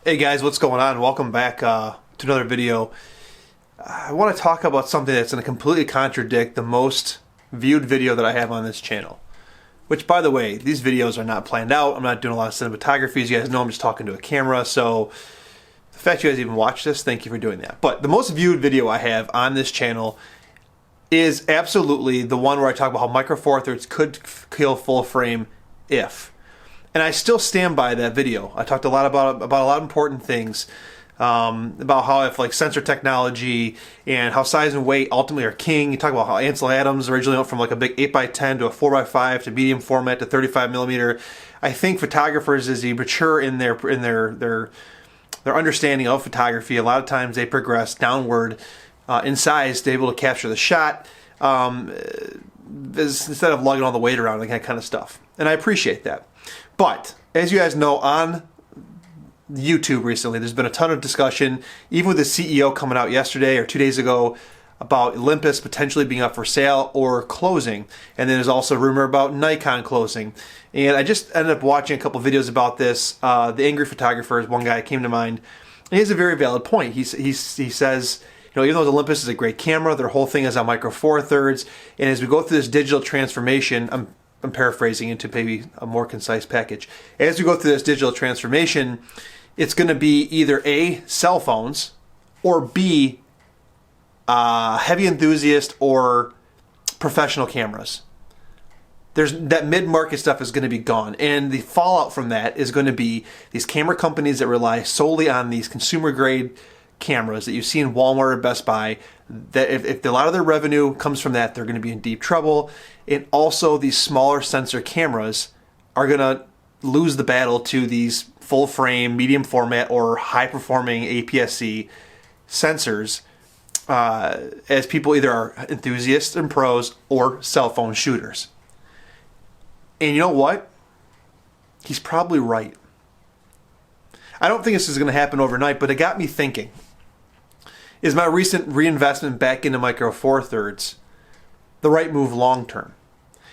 Hey guys, what's going on? Welcome back to another video. I want to talk about something that's going to completely contradict the most viewed video that I have on this channel. Which, by the way, these videos are not planned out. I'm not doing a lot of cinematography. As you guys know, I'm just talking to a camera. So the fact you guys even watch this, thank you for doing that. But the most viewed video I have on this channel is absolutely the one where I talk about how Micro Four Thirds could kill full frame if. And I still stand by that video. I talked a lot about a lot of important things, about how if like sensor technology and how size and weight ultimately are king. You talk about how Ansel Adams originally went from like a big 8x10 to a 4x5 to medium format to 35mm. I think photographers, as they mature in their understanding of photography, a lot of times they progress downward in size to be able to capture the shot instead of lugging all the weight around and that kind of stuff. And I appreciate that. But, as you guys know, on YouTube recently, there's been a ton of discussion, even with the CEO coming out yesterday or 2 days ago, about Olympus potentially being up for sale or closing. And then there's also a rumor about Nikon closing. And I just ended up watching a couple videos about this. The Angry Photographer is one guy that came to mind. And he has a very valid point. He says, you know, even though Olympus is a great camera, their whole thing is on Micro Four Thirds. And as we go through this digital transformation, I'm paraphrasing into maybe a more concise package. As we go through this digital transformation, it's going to be either A, cell phones, or B, heavy enthusiast or professional cameras. That mid-market stuff is going to be gone. And the fallout from that is going to be these camera companies that rely solely on these consumer-grade cameras that you see in Walmart or Best Buy, that if a lot of their revenue comes from that, they're going to be in deep trouble. And also these smaller sensor cameras are going to lose the battle to these full frame, medium format, or high performing APS-C sensors as people either are enthusiasts and pros or cell phone shooters. And you know what? He's probably right. I don't think this is going to happen overnight, but it got me thinking. Is my recent reinvestment back into Micro Four Thirds the right move long term?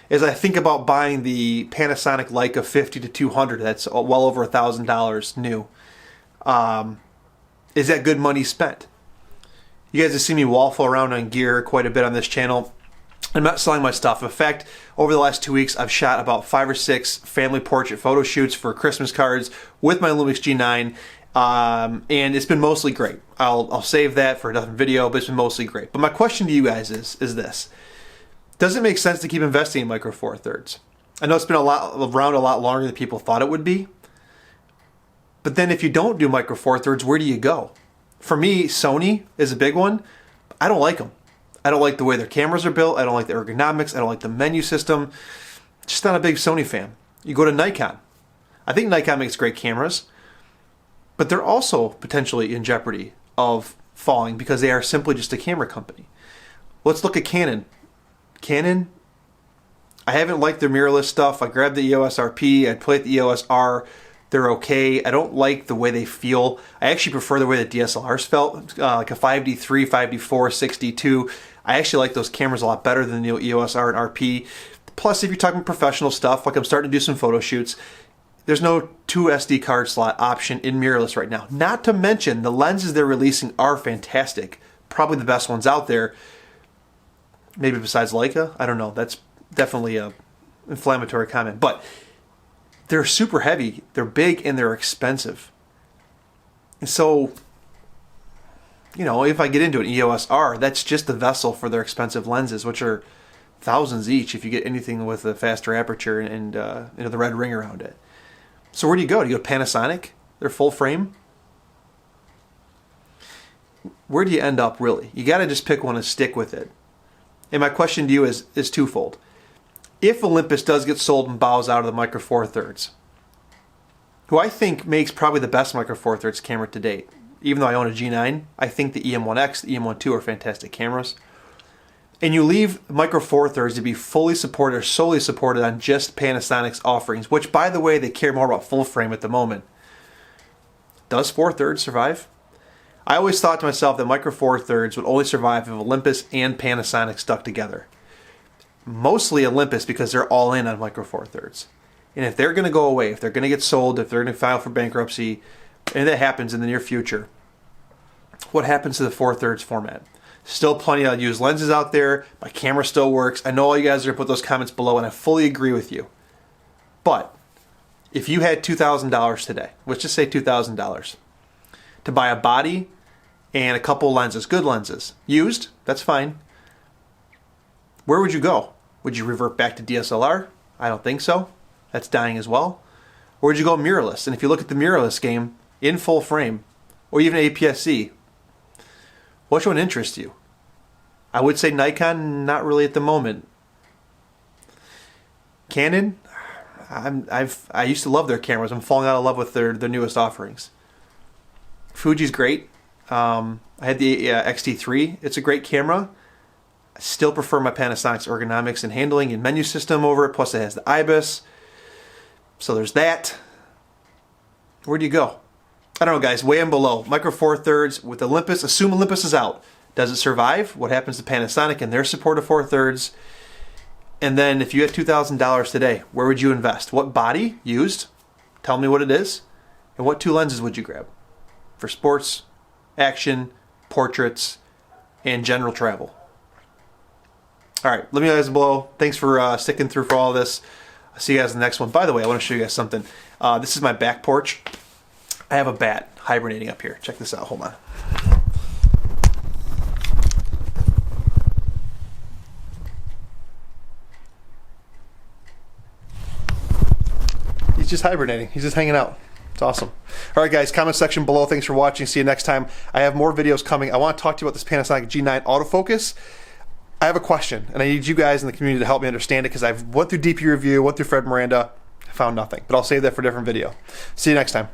As I think about buying the Panasonic Leica 50 to 200, that's well over $1,000 new. Is that good money spent? You guys have seen me waffle around on gear quite a bit on this channel. I'm not selling my stuff. In fact, over the last 2 weeks, I've shot about 5 or 6 family portrait photo shoots for Christmas cards with my Lumix G9, and it's been mostly great. I'll save that for another video, but it's been mostly great. But my question to you guys is this. Does it make sense to keep investing in Micro Four Thirds? I know it's been around a lot longer than people thought it would be. But then if you don't do Micro Four Thirds, where do you go? For me, Sony is a big one. I don't like them. I don't like the way their cameras are built. I don't like the ergonomics. I don't like the menu system. Just not a big Sony fan. You go to Nikon. I think Nikon makes great cameras, but they're also potentially in jeopardy of falling because they are simply just a camera company. Let's look at Canon. Canon, I haven't liked their mirrorless stuff. I grabbed the EOS RP. I played the EOS R. They're okay. I don't like the way they feel. I actually prefer the way the DSLRs felt, like a 5D3, 5D4, 6D2. I actually like those cameras a lot better than the EOS R and RP. Plus, if you're talking professional stuff, like I'm starting to do some photo shoots, there's no 2 SD card slot option in mirrorless right now. Not to mention, the lenses they're releasing are fantastic. Probably the best ones out there. Maybe besides Leica. I don't know. That's definitely a inflammatory comment. But they're super heavy, they're big, and they're expensive. And so, you know, if I get into an EOS R, that's just the vessel for their expensive lenses, which are thousands each if you get anything with a faster aperture and you know, the red ring around it. So where do you go? Do you go to Panasonic? They're full frame? Where do you end up, really? You got to just pick one and stick with it. And my question to you is twofold. If Olympus does get sold and bows out of the Micro Four Thirds, who I think makes probably the best Micro Four Thirds camera to date, even though I own a G9, I think the EM1X, the EM1II are fantastic cameras. And you leave Micro Four Thirds to be fully supported or solely supported on just Panasonic's offerings, which, by the way, they care more about full frame at the moment. Does Four Thirds survive? I always thought to myself that Micro Four Thirds would only survive if Olympus and Panasonic stuck together. Mostly Olympus because they're all in on Micro Four Thirds. And if they're going to go away, if they're going to get sold, if they're going to file for bankruptcy, and that happens in the near future, what happens to the 4/3 format? Still plenty of used lenses out there. My camera still works. I know all you guys are going to put those comments below, and I fully agree with you. But if you had $2,000 today, let's just say $2,000, to buy a body and a couple lenses, good lenses, used, that's fine, where would you go? Would you revert back to DSLR? I don't think so. That's dying as well. Or would you go mirrorless? And if you look at the mirrorless game, in full frame, or even APS-C, which one interests you? I would say Nikon, not really at the moment. Canon, I used to love their cameras. I'm falling out of love with their newest offerings. Fuji's great. I had the X-T3. It's a great camera. I still prefer my Panasonic's ergonomics and handling and menu system over it. Plus it has the IBIS. So there's that. Where do you go? I don't know, guys. Weigh in below. Micro Four Thirds with Olympus. Assume Olympus is out. Does it survive? What happens to Panasonic and their support of 4/3? And then if you had $2,000 today, where would you invest? What body used? Tell me what it is. And what two lenses would you grab? For sports, action, portraits, and general travel. All right, let me know guys below. Thanks for sticking through for all this. I'll see you guys in the next one. By the way, I want to show you guys something. This is my back porch. I have a bat hibernating up here. Check this out. Hold on. He's just hibernating. He's just hanging out. It's awesome. All right, guys, comment section below. Thanks for watching. See you next time. I have more videos coming. I want to talk to you about this Panasonic G9 autofocus. I have a question, and I need you guys in the community to help me understand it because I've went through DP Review, went through Fred Miranda, found nothing. But I'll save that for a different video. See you next time.